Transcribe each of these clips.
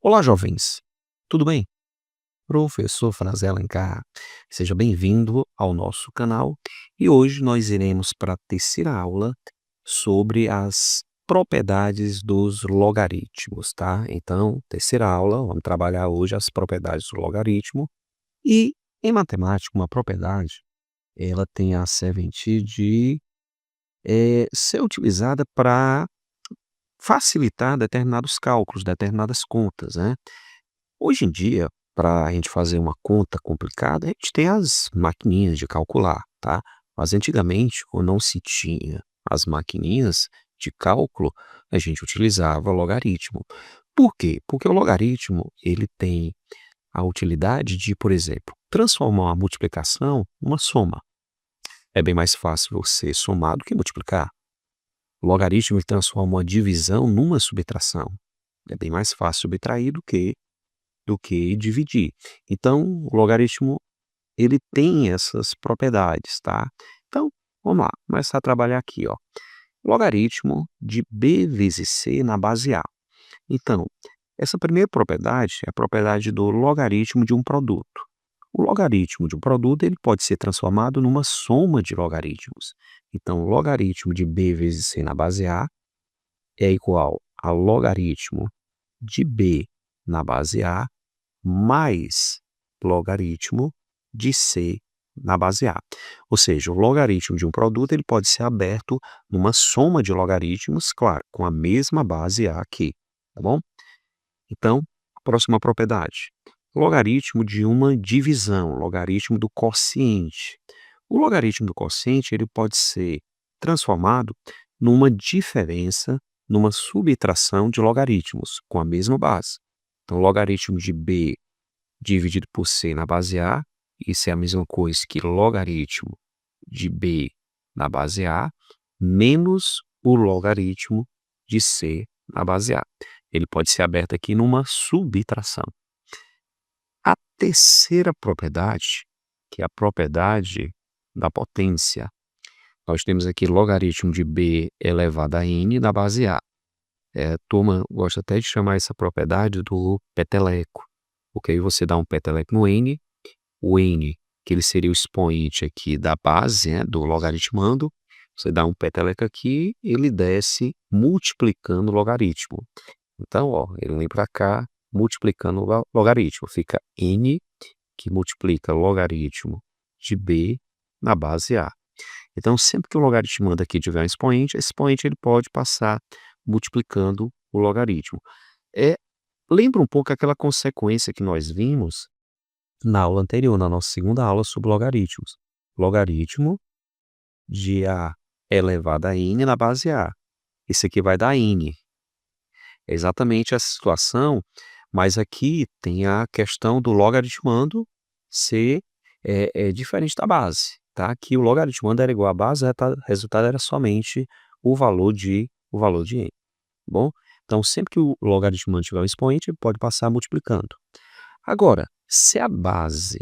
Olá, jovens. Tudo bem? Professor Frazé Alencar. Seja bem-vindo ao nosso canal e hoje nós iremos para a terceira aula sobre as propriedades dos logaritmos, tá? Então, terceira aula, vamos trabalhar hoje as propriedades do logaritmo e em matemática uma propriedade, ela tem a serventia de ser utilizada para facilitar determinados cálculos, determinadas contas, né? Hoje em dia, para a gente fazer uma conta complicada, a gente tem as maquininhas de calcular, tá? Mas antigamente, quando não se tinha as maquininhas de cálculo, a gente utilizava logaritmo. Por quê? Porque o logaritmo, ele tem a utilidade de, por exemplo, transformar uma multiplicação numa soma. É bem mais fácil você somar do que multiplicar. O logaritmo ele transforma uma divisão numa subtração. É bem mais fácil subtrair do que dividir. Então, o logaritmo, ele tem essas propriedades, tá? Então, vamos lá, começar a trabalhar aqui, ó. Logaritmo de b vezes c na base a. Então, essa primeira propriedade é a propriedade do logaritmo de um produto. O logaritmo de um produto ele pode ser transformado numa soma de logaritmos. Então, o logaritmo de b vezes c na base a é igual a logaritmo de b na base a mais logaritmo de c na base a. Ou seja, o logaritmo de um produto ele pode ser aberto numa soma de logaritmos, claro, com a mesma base a aqui, tá bom? Então, próxima propriedade. Logaritmo de uma divisão, logaritmo do quociente. O logaritmo do quociente ele pode ser transformado numa diferença, numa subtração de logaritmos com a mesma base. Então, logaritmo de b dividido por c na base a, isso é a mesma coisa que logaritmo de b na base a, menos o logaritmo de c na base a. Ele pode ser aberto aqui numa subtração. A terceira propriedade, que é a propriedade da potência. Nós temos aqui logaritmo de b elevado a n na base a. A turma gosta até de chamar essa propriedade do peteleco. Porque aí você dá um peteleco no n, o n, que ele seria o expoente aqui da base, né, do logaritmando, você dá um peteleco aqui, ele desce multiplicando o logaritmo. Então, ó, ele vem para cá multiplicando o logaritmo, fica n que multiplica logaritmo de b na base a. Então, sempre que o logaritmando aqui tiver um expoente, esse expoente ele pode passar multiplicando o logaritmo. Lembra um pouco aquela consequência que nós vimos na aula anterior, na nossa segunda aula sobre logaritmos. Logaritmo de a elevado a n na base a. Esse aqui vai dar n. É exatamente essa situação, mas aqui tem a questão do logaritmando ser diferente da base, tá? Que o logaritmando era igual à base, o resultado era somente o valor de n, tá bom? Então, sempre que o logaritmando tiver um expoente, ele pode passar multiplicando. Agora, se a base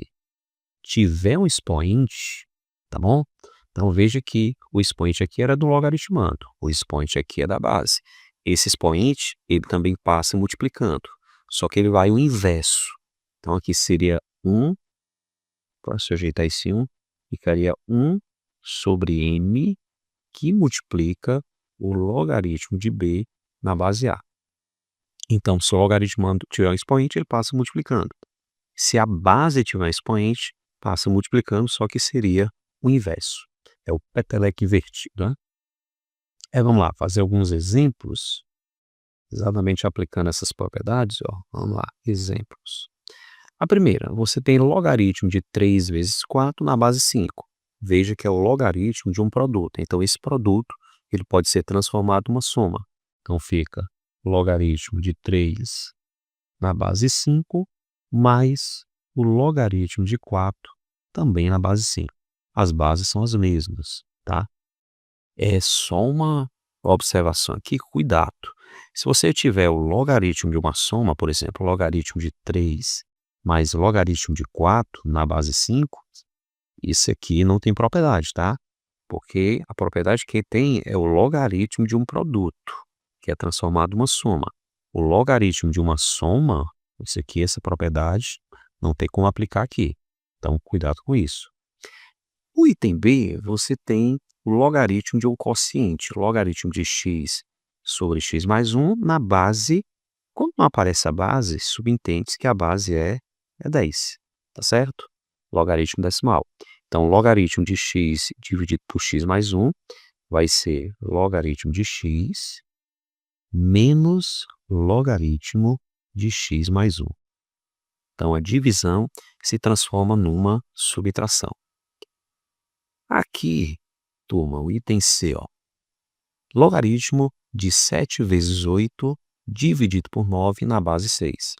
tiver um expoente, tá bom? Então, veja que o expoente aqui era do logaritmando, o expoente aqui é da base. Esse expoente, ele também passa multiplicando, só que ele vai o inverso. Então, aqui seria 1, se eu ajeitar esse 1, ficaria 1 sobre n, que multiplica o logaritmo de b na base a. Então, se o logaritmando tiver um expoente, ele passa multiplicando. Se a base tiver um expoente, passa multiplicando, só que seria o inverso. É o peteleco invertido, né? Vamos lá, fazer alguns exemplos, exatamente aplicando essas propriedades, ó. Vamos lá, exemplos. A primeira, você tem logaritmo de 3 vezes 4 na base 5. Veja que é o logaritmo de um produto. Então, esse produto ele pode ser transformado em uma soma. Então, fica logaritmo de 3 na base 5 mais o logaritmo de 4 também na base 5. As bases são as mesmas, tá? É só uma observação aqui, cuidado. Se você tiver o logaritmo de uma soma, por exemplo, logaritmo de 3 mais logaritmo de 4 na base 5, isso aqui não tem propriedade, tá? Porque a propriedade que tem é o logaritmo de um produto, que é transformado em uma soma. o logaritmo de uma soma, isso aqui, essa propriedade, não tem como aplicar aqui. Então, cuidado com isso. O item B, você tem o logaritmo de um quociente, o logaritmo de x sobre x mais 1 na base. Quando não aparece a base, subentende-se que a base é 10, tá certo? Logaritmo decimal. Então, logaritmo de x dividido por x mais 1 vai ser logaritmo de x menos logaritmo de x mais 1. Então, a divisão se transforma numa subtração. Aqui, turma, o item C, ó, logaritmo de 7 vezes 8 dividido por 9 na base 6.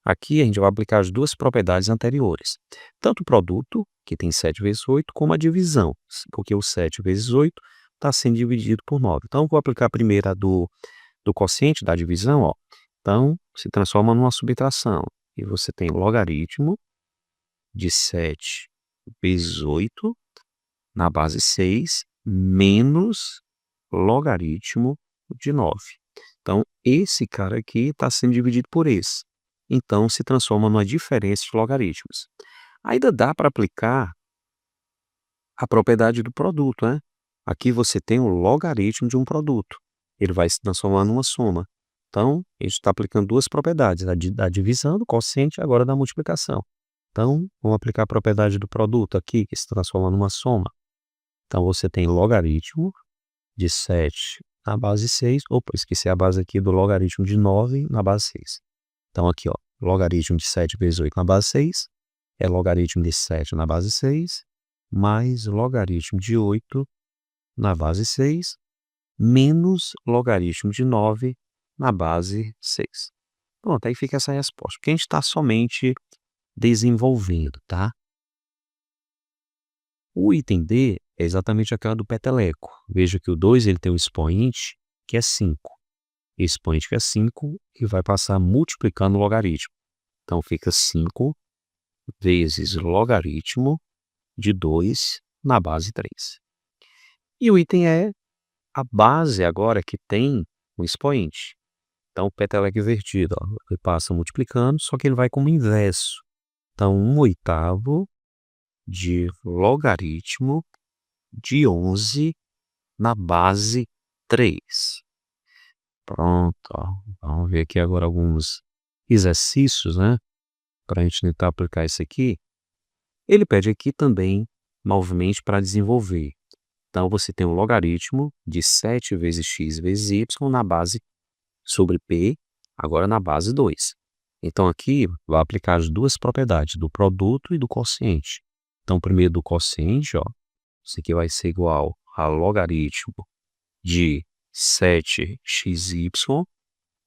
Aqui a gente vai aplicar as duas propriedades anteriores. Tanto o produto, que tem 7 vezes 8, como a divisão, porque o 7 vezes 8 está sendo dividido por 9. Então, eu vou aplicar a primeira do quociente, da divisão, ó. Então, se transforma numa subtração. E você tem logaritmo de 7 vezes 8 na base 6 menos logaritmo de 9. Então, esse cara aqui está sendo dividido por esse. Então, se transforma numa diferença de logaritmos. Ainda dá para aplicar a propriedade do produto, né? Aqui você tem o logaritmo de um produto. Ele vai se transformar numa soma. Então, a gente está aplicando duas propriedades, da divisão, do quociente e agora da multiplicação. Então, vamos aplicar a propriedade do produto aqui, que se transforma numa soma. Então, você tem logaritmo de 7 na base 6. Opa, esqueci a base aqui do logaritmo de 9 na base 6. Então, aqui, ó, logaritmo de 7 vezes 8 na base 6 é logaritmo de 7 na base 6 mais logaritmo de 8 na base 6 menos logaritmo de 9 na base 6. Pronto, aí fica essa resposta, porque a gente está somente desenvolvendo, tá? O item D é exatamente aquela do peteleco. Veja que o 2 ele tem um expoente que é 5. Esse expoente que é 5 e vai passar multiplicando o logaritmo. Então, fica 5 vezes logaritmo de 2 na base 3. E o item é a base agora que tem um expoente. Então, o peteleco invertido, ó, ele passa multiplicando, só que ele vai como inverso. Então, 1/8 de logaritmo de 11 na base 3. Pronto, ó. Vamos ver aqui agora alguns exercícios, né? Para a gente tentar aplicar isso aqui. Ele pede aqui também movimentos para desenvolver. Então, você tem um logaritmo de 7 vezes x vezes y na base sobre p, agora na base 2. Então, aqui vai aplicar as duas propriedades, do produto e do quociente. Então, primeiro do quociente, ó, isso aqui vai ser igual a logaritmo de 7xy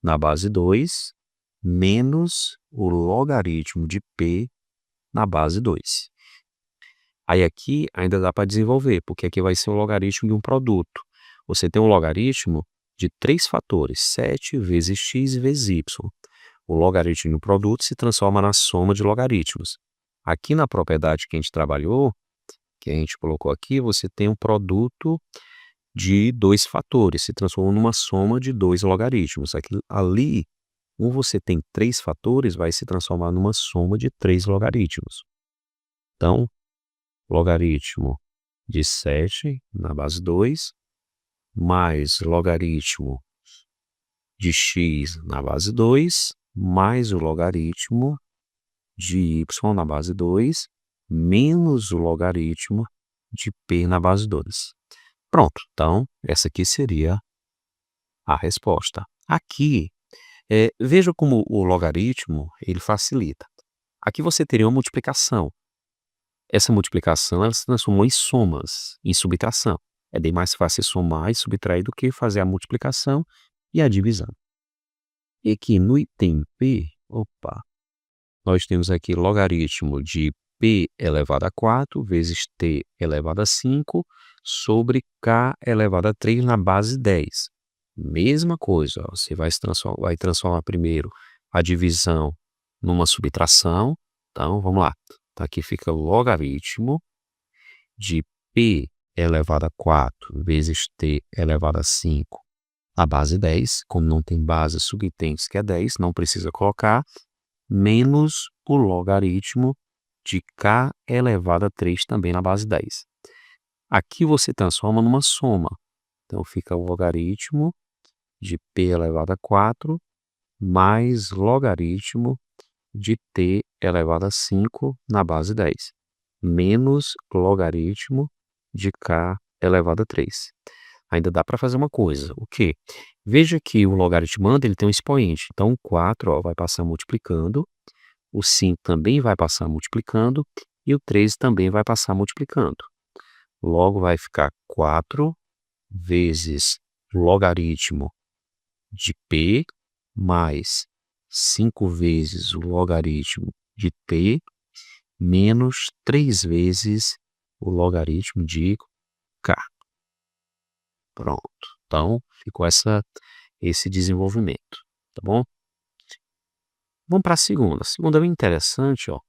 na base 2 menos o logaritmo de p na base 2. Aí aqui ainda dá para desenvolver, porque aqui vai ser o logaritmo de um produto. Você tem um logaritmo de 3 fatores, 7 vezes x vezes y. O logaritmo do produto se transforma na soma de logaritmos. Aqui na propriedade que a gente trabalhou, que a gente colocou aqui, você tem um produto de 2 fatores, se transforma numa soma de 2 logaritmos. Ali, você tem 3 fatores, vai se transformar numa soma de 3 logaritmos. Então, logaritmo de 7 na base 2, mais logaritmo de x na base 2, mais o logaritmo de y na base 2, menos o logaritmo de p na base 2. Pronto, então essa aqui seria a resposta. Aqui, veja como o logaritmo ele facilita. Aqui você teria uma multiplicação. Essa multiplicação ela se transformou em somas, em subtração. É bem mais fácil somar e subtrair do que fazer a multiplicação e a divisão. E aqui no item P, nós temos aqui logaritmo de p elevado a 4 vezes t elevado a 5 sobre k elevado a 3 na base 10. Mesma coisa, ó, você vai transformar primeiro a divisão numa subtração. Então, vamos lá. Então, aqui fica logaritmo de p elevado a 4 vezes t elevado a 5 a base 10, como não tem base subitens que é 10, não precisa colocar, menos o logaritmo de k elevado a 3 também na base 10. Aqui você transforma numa soma. Então, fica o logaritmo de p elevado a 4 mais logaritmo de t elevado a 5 na base 10, menos logaritmo de k elevado a 3. Ainda dá para fazer uma coisa, o quê? Veja que o logaritmando ele tem um expoente, então o 4 ó, vai passar multiplicando, o 5 também vai passar multiplicando e o 3 também vai passar multiplicando. Logo vai ficar 4 vezes logaritmo de p mais 5 vezes o logaritmo de t menos 3 vezes o logaritmo de k. Pronto. Então, ficou esse desenvolvimento, tá bom? Vamos para a segunda. A segunda é bem interessante, ó.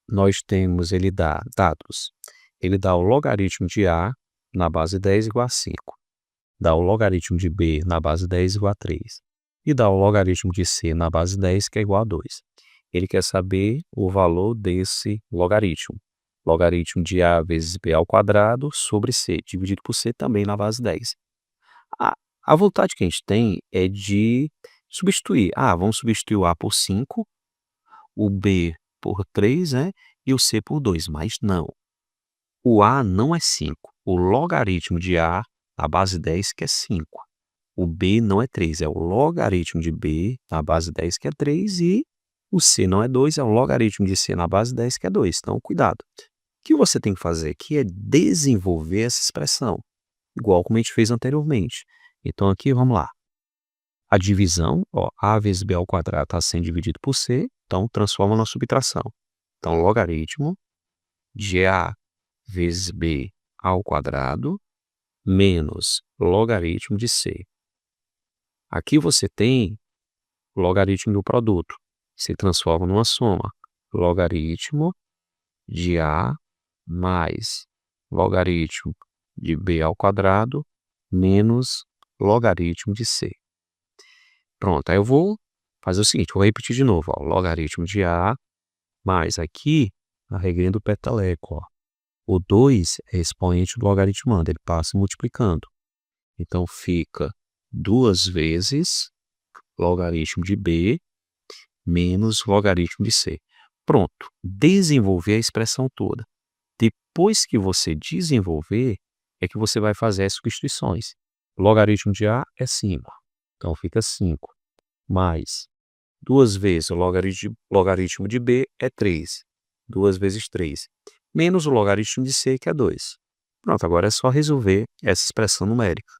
Nós temos, ele dá dados. Ele dá o logaritmo de A na base 10 igual a 5. Dá o logaritmo de B na base 10 igual a 3. E dá o logaritmo de C na base 10, que é igual a 2. Ele quer saber o valor desse logaritmo. Logaritmo de A vezes B ao quadrado sobre C, dividido por C também na base 10. A vontade que a gente tem é de substituir. Vamos substituir o A por 5, o B por 3, né? E o C por 2. Mas não. O A não é 5. O logaritmo de A, a base 10, que é 5. O B não é 3, é o logaritmo de B na base 10, que é 3, e o C não é 2, é o logaritmo de C na base 10, que é 2. Então, cuidado. O que você tem que fazer aqui é desenvolver essa expressão, igual como a gente fez anteriormente. Então, aqui, vamos lá. A divisão, ó, A vezes B ao quadrado está sendo dividido por C, então transforma na subtração. Então, logaritmo de A vezes B ao quadrado menos logaritmo de C. Aqui você tem o logaritmo do produto. Se transforma numa soma. Logaritmo de A mais logaritmo de B ao quadrado menos logaritmo de C. Pronto, aí eu vou fazer o seguinte, vou repetir de novo, ó, logaritmo de A mais aqui a regrinha do peteleco, ó. O 2 é expoente do logaritmando, ele passa multiplicando. Então fica 2 vezes logaritmo de B menos logaritmo de C. Pronto, desenvolver a expressão toda. Depois que você desenvolver, é que você vai fazer as substituições. Logaritmo de A é 5, então fica 5, mais 2 vezes o logaritmo de B é 3, 2 vezes 3, menos o logaritmo de C, que é 2. Pronto, agora é só resolver essa expressão numérica.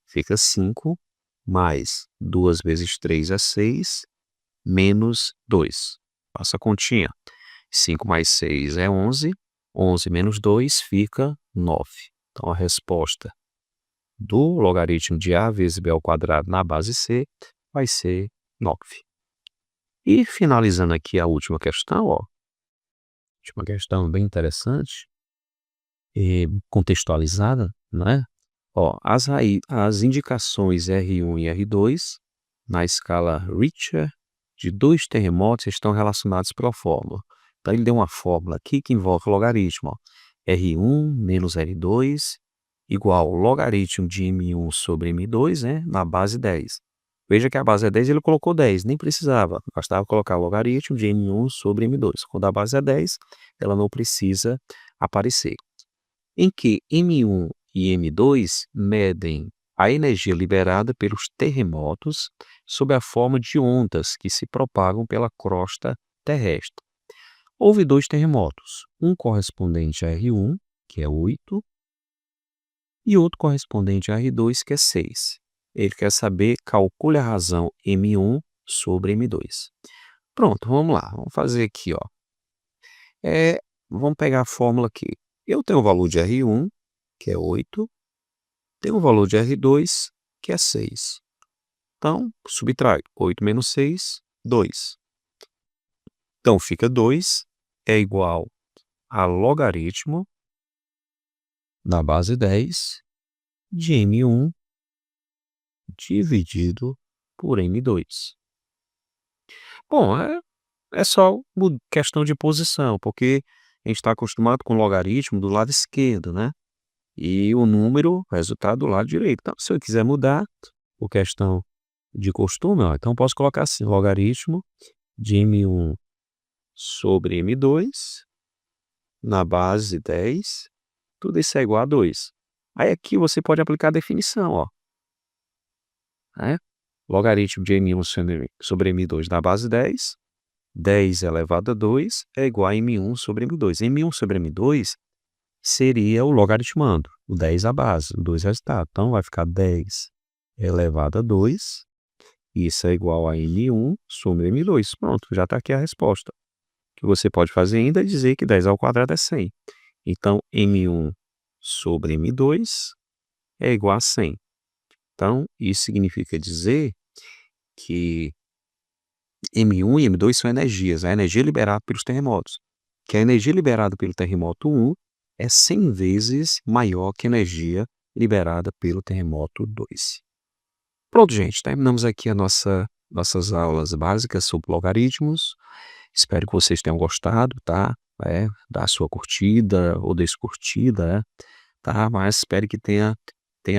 Fica 5 mais 2 vezes 3 é 6, menos 2. Faça a continha. 5 mais 6 é 11. 11 menos 2 fica 9. Então, a resposta do logaritmo de A vezes B ao quadrado na base C vai ser 9. E finalizando aqui a última questão, ó. Última questão bem interessante e contextualizada, né? Ó, as indicações R1 e R2 na escala Richter de 2 terremotos estão relacionados pela fórmula. Então, ele deu uma fórmula aqui que envolve logaritmo. Ó. R1 menos R2 igual logaritmo de M1 sobre M2, né, na base 10. Veja que a base é 10, ele colocou 10, nem precisava. Bastava colocar logaritmo de M1 sobre M2. Quando a base é 10, ela não precisa aparecer. Em que M1 e M2 medem a energia liberada pelos terremotos sob a forma de ondas que se propagam pela crosta terrestre. Houve 2 terremotos, um correspondente a R1, que é 8, e outro correspondente a R2, que é 6. Ele quer saber, calcule a razão M1 sobre M2. Pronto, vamos lá, vamos fazer aqui, ó. Vamos pegar a fórmula aqui. Eu tenho o valor de R1, que é 8, tenho o valor de R2, que é 6. Então, subtrai 8 menos 6, 2. Então, fica 2 é igual a logaritmo da base 10 de M1 dividido por M2. Bom, é só questão de posição, porque a gente está acostumado com o logaritmo do lado esquerdo, né? E o número, o resultado do lado direito. Então, se eu quiser mudar por questão de costume, ó, então posso colocar assim, logaritmo de M1 sobre M2 na base 10, tudo isso é igual a 2. Aí aqui você pode aplicar a definição, ó, né? Logaritmo de M1 sobre M2 na base 10, 10 elevado a 2 é igual a M1 sobre M2. M1 sobre M2 seria o logaritmando, o 10 a base, o 2 resultado. Então vai ficar 10 elevado a 2, isso é igual a M1 sobre M2. Pronto, já está aqui a resposta. O que você pode fazer ainda é dizer que 10 ao quadrado é 100. Então, M1 sobre M2 é igual a 100. Então, isso significa dizer que M1 e M2 são energias, a energia liberada pelos terremotos. Que a energia liberada pelo terremoto 1 é 100 vezes maior que a energia liberada pelo terremoto 2. Pronto, gente, terminamos aqui nossas aulas básicas sobre logaritmos. Espero que vocês tenham gostado, tá? Dá a sua curtida ou descurtida, né? Tá? Mas espero que tenha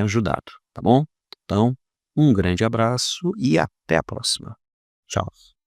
ajudado, tá bom? Então, um grande abraço e até a próxima. Tchau.